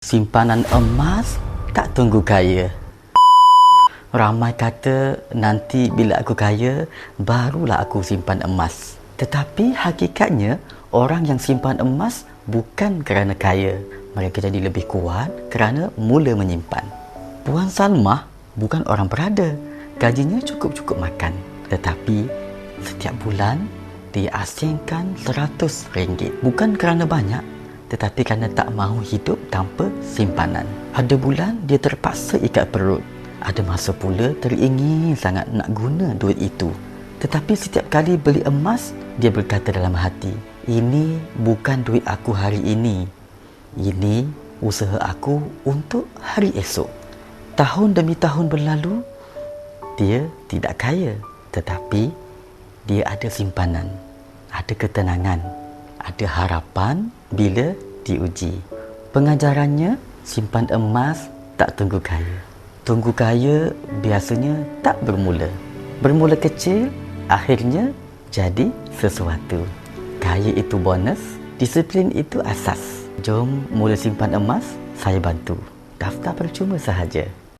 Simpanan emas tak tunggu kaya. Ramai kata nanti bila aku kaya, barulah aku simpan emas. Tetapi hakikatnya, orang yang simpan emas bukan kerana kaya. Mereka jadi lebih kuat kerana mula menyimpan. Puan Salmah bukan orang berada. Gajinya cukup-cukup makan. Tetapi setiap bulan, dia asingkan RM100. Bukan kerana banyak, tetapi kerana tak mahu hidup tanpa simpanan. Ada bulan dia terpaksa ikat perut. Ada masa pula teringin sangat nak guna duit itu. Tetapi setiap kali beli emas, dia berkata dalam hati, ini bukan duit aku hari ini. Ini usaha aku untuk hari esok. Tahun demi tahun berlalu, dia tidak kaya. Tetapi dia ada simpanan, ada ketenangan, ada harapan bila diuji. Pengajarannya, simpan emas tak tunggu kaya. Tunggu kaya biasanya tak bermula. Bermula kecil, akhirnya jadi sesuatu. Kaya itu bonus, disiplin itu asas. Jom mula simpan emas, saya bantu. Daftar percuma sahaja.